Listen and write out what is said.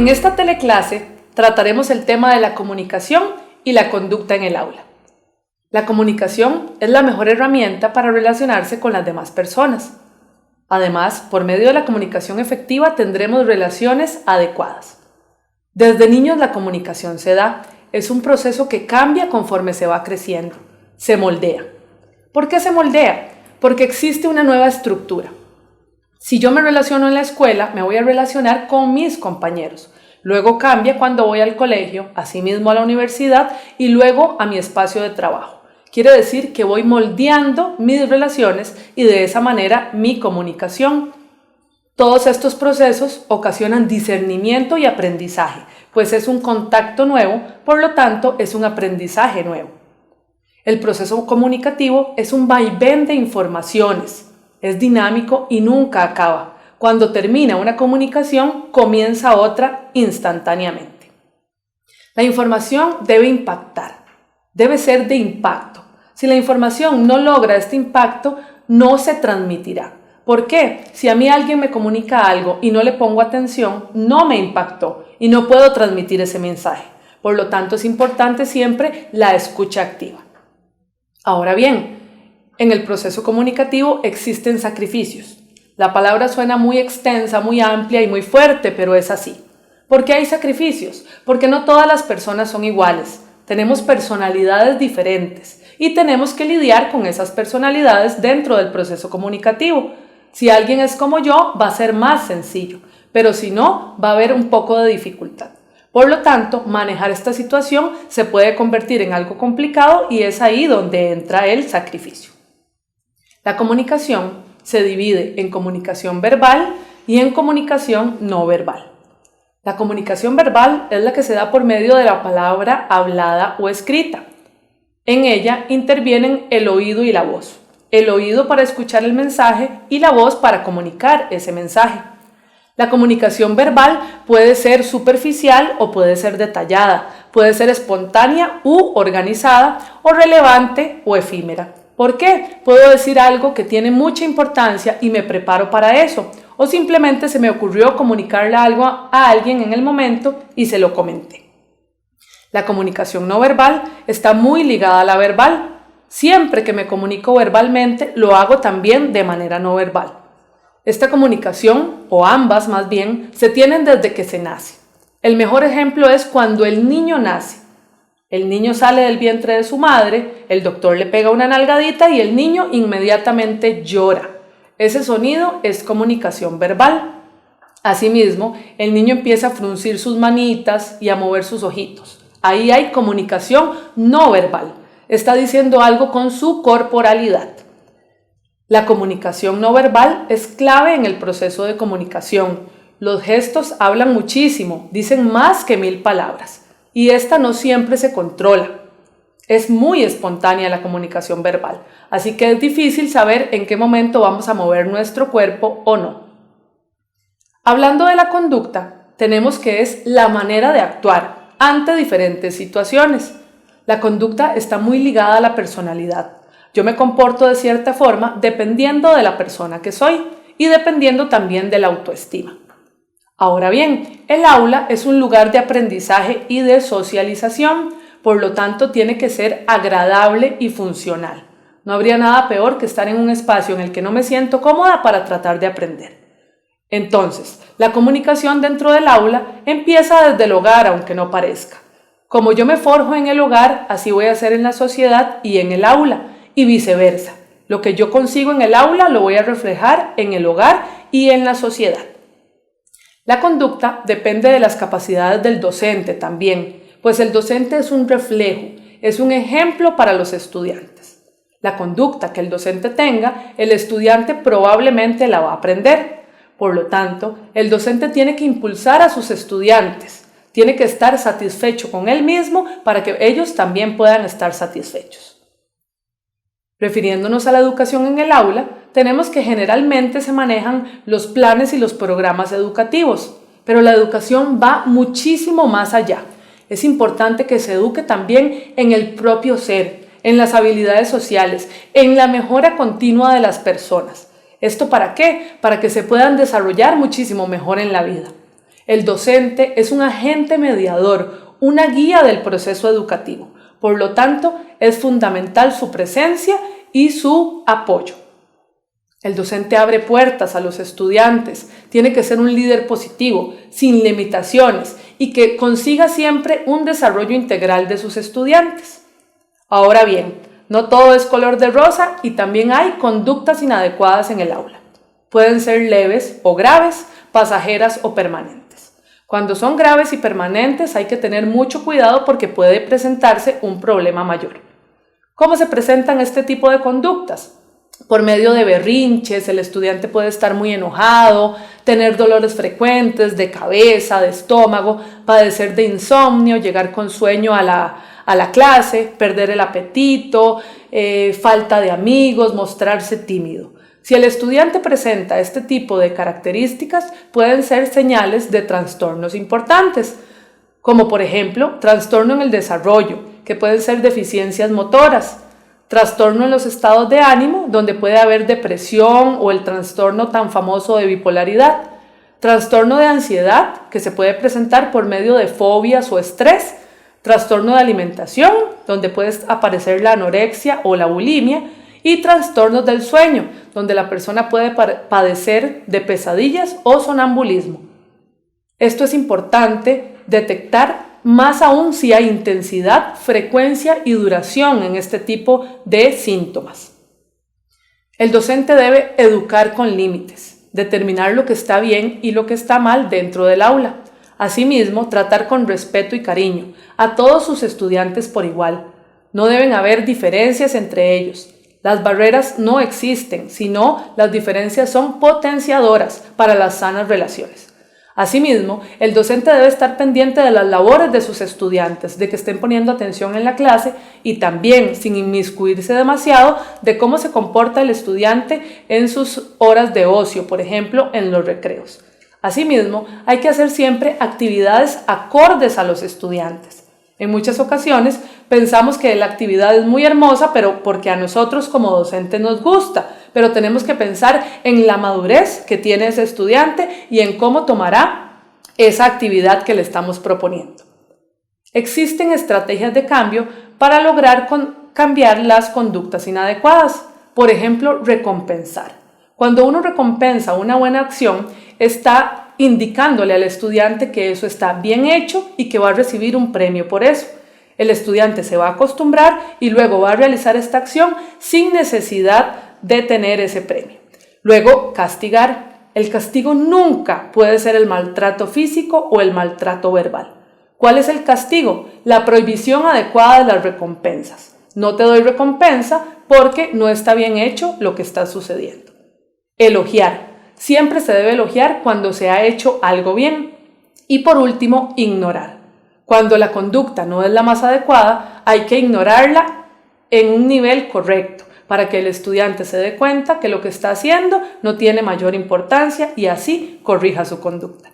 En esta teleclase trataremos el tema de la comunicación y la conducta en el aula. La comunicación es la mejor herramienta para relacionarse con las demás personas. Además, por medio de la comunicación efectiva tendremos relaciones adecuadas. Desde niños la comunicación se da, es un proceso que cambia conforme se va creciendo, se moldea. ¿Por qué se moldea? Porque existe una nueva estructura. Si yo me relaciono en la escuela, me voy a relacionar con mis compañeros. Luego cambia cuando voy al colegio, asimismo a la universidad y luego a mi espacio de trabajo. Quiere decir que voy moldeando mis relaciones y de esa manera mi comunicación. Todos estos procesos ocasionan discernimiento y aprendizaje, pues es un contacto nuevo, por lo tanto es un aprendizaje nuevo. El proceso comunicativo es un vaivén de informaciones, es dinámico y nunca acaba. Cuando termina una comunicación, comienza otra instantáneamente. La información debe impactar, debe ser de impacto. Si la información no logra este impacto, no se transmitirá. ¿Por qué? Si a mí alguien me comunica algo y no le pongo atención, no me impactó y no puedo transmitir ese mensaje. Por lo tanto, es importante siempre la escucha activa. Ahora bien, en el proceso comunicativo existen sacrificios. La palabra suena muy extensa, muy amplia y muy fuerte, pero es así. ¿Por qué hay sacrificios? Porque no todas las personas son iguales. Tenemos personalidades diferentes y tenemos que lidiar con esas personalidades dentro del proceso comunicativo. Si alguien es como yo, va a ser más sencillo, pero si no, va a haber un poco de dificultad. Por lo tanto, manejar esta situación se puede convertir en algo complicado y es ahí donde entra el sacrificio. La comunicación se divide en comunicación verbal y en comunicación no verbal. La comunicación verbal es la que se da por medio de la palabra hablada o escrita. En ella intervienen el oído y la voz. El oído para escuchar el mensaje y la voz para comunicar ese mensaje. La comunicación verbal puede ser superficial o puede ser detallada, puede ser espontánea u organizada o relevante o efímera. ¿Por qué? Puedo decir algo que tiene mucha importancia y me preparo para eso, o simplemente se me ocurrió comunicarle algo a alguien en el momento y se lo comenté. La comunicación no verbal está muy ligada a la verbal. Siempre que me comunico verbalmente, lo hago también de manera no verbal. Esta comunicación, o ambas más bien, se tienen desde que se nace. El mejor ejemplo es cuando el niño nace. El niño sale del vientre de su madre, el doctor le pega una nalgadita y el niño inmediatamente llora. Ese sonido es comunicación verbal. Asimismo, el niño empieza a fruncir sus manitas y a mover sus ojitos. Ahí hay comunicación no verbal. Está diciendo algo con su corporalidad. La comunicación no verbal es clave en el proceso de comunicación. Los gestos hablan muchísimo, dicen más que 1000 palabras. Y esta no siempre se controla. Es muy espontánea la comunicación verbal, así que es difícil saber en qué momento vamos a mover nuestro cuerpo o no. Hablando de la conducta, tenemos que es la manera de actuar ante diferentes situaciones. La conducta está muy ligada a la personalidad. Yo me comporto de cierta forma dependiendo de la persona que soy y dependiendo también de la autoestima. Ahora bien, el aula es un lugar de aprendizaje y de socialización, por lo tanto tiene que ser agradable y funcional. No habría nada peor que estar en un espacio en el que no me siento cómoda para tratar de aprender. Entonces, la comunicación dentro del aula empieza desde el hogar, aunque no parezca. Como yo me forjo en el hogar, así voy a hacer en la sociedad y en el aula, y viceversa. Lo que yo consigo en el aula lo voy a reflejar en el hogar y en la sociedad. La conducta depende de las capacidades del docente también, pues el docente es un reflejo, es un ejemplo para los estudiantes. La conducta que el docente tenga, el estudiante probablemente la va a aprender. Por lo tanto, el docente tiene que impulsar a sus estudiantes, tiene que estar satisfecho con él mismo para que ellos también puedan estar satisfechos. Refiriéndonos a la educación en el aula, tenemos que generalmente se manejan los planes y los programas educativos, pero la educación va muchísimo más allá. Es importante que se eduque también en el propio ser, en las habilidades sociales, en la mejora continua de las personas. ¿Esto para qué? Para que se puedan desarrollar muchísimo mejor en la vida. El docente es un agente mediador, una guía del proceso educativo. Por lo tanto, es fundamental su presencia y su apoyo. El docente abre puertas a los estudiantes, tiene que ser un líder positivo, sin limitaciones y que consiga siempre un desarrollo integral de sus estudiantes. Ahora bien, no todo es color de rosa y también hay conductas inadecuadas en el aula. Pueden ser leves o graves, pasajeras o permanentes. Cuando son graves y permanentes hay que tener mucho cuidado porque puede presentarse un problema mayor. ¿Cómo se presentan este tipo de conductas? Por medio de berrinches, el estudiante puede estar muy enojado, tener dolores frecuentes de cabeza, de estómago, padecer de insomnio, llegar con sueño a la clase, perder el apetito, falta de amigos, mostrarse tímido. Si el estudiante presenta este tipo de características, pueden ser señales de trastornos importantes, como por ejemplo, trastorno en el desarrollo, que pueden ser deficiencias motoras, trastorno en los estados de ánimo, donde puede haber depresión o el trastorno tan famoso de bipolaridad, trastorno de ansiedad, que se puede presentar por medio de fobias o estrés, trastorno de alimentación, donde puede aparecer la anorexia o la bulimia, y trastornos del sueño, donde la persona puede padecer de pesadillas o sonambulismo. Esto es importante detectar más aún si hay intensidad, frecuencia y duración en este tipo de síntomas. El docente debe educar con límites, determinar lo que está bien y lo que está mal dentro del aula. Asimismo, tratar con respeto y cariño a todos sus estudiantes por igual. No deben haber diferencias entre ellos. Las barreras no existen, sino las diferencias son potenciadoras para las sanas relaciones. Asimismo, el docente debe estar pendiente de las labores de sus estudiantes, de que estén poniendo atención en la clase y también, sin inmiscuirse demasiado, de cómo se comporta el estudiante en sus horas de ocio, por ejemplo, en los recreos. Asimismo, hay que hacer siempre actividades acordes a los estudiantes. En muchas ocasiones pensamos que la actividad es muy hermosa, pero porque a nosotros como docentes nos gusta, pero tenemos que pensar en la madurez que tiene ese estudiante y en cómo tomará esa actividad que le estamos proponiendo. Existen estrategias de cambio para lograr cambiar las conductas inadecuadas. Por ejemplo, recompensar. Cuando uno recompensa una buena acción, está indicándole al estudiante que eso está bien hecho y que va a recibir un premio por eso. El estudiante se va a acostumbrar y luego va a realizar esta acción sin necesidad de tener ese premio. Luego, castigar. El castigo nunca puede ser el maltrato físico o el maltrato verbal. ¿Cuál es el castigo? La prohibición adecuada de las recompensas. No te doy recompensa porque no está bien hecho lo que está sucediendo. Elogiar. Siempre se debe elogiar cuando se ha hecho algo bien. Y por último, ignorar. Cuando la conducta no es la más adecuada, hay que ignorarla en un nivel correcto para que el estudiante se dé cuenta que lo que está haciendo no tiene mayor importancia y así corrija su conducta.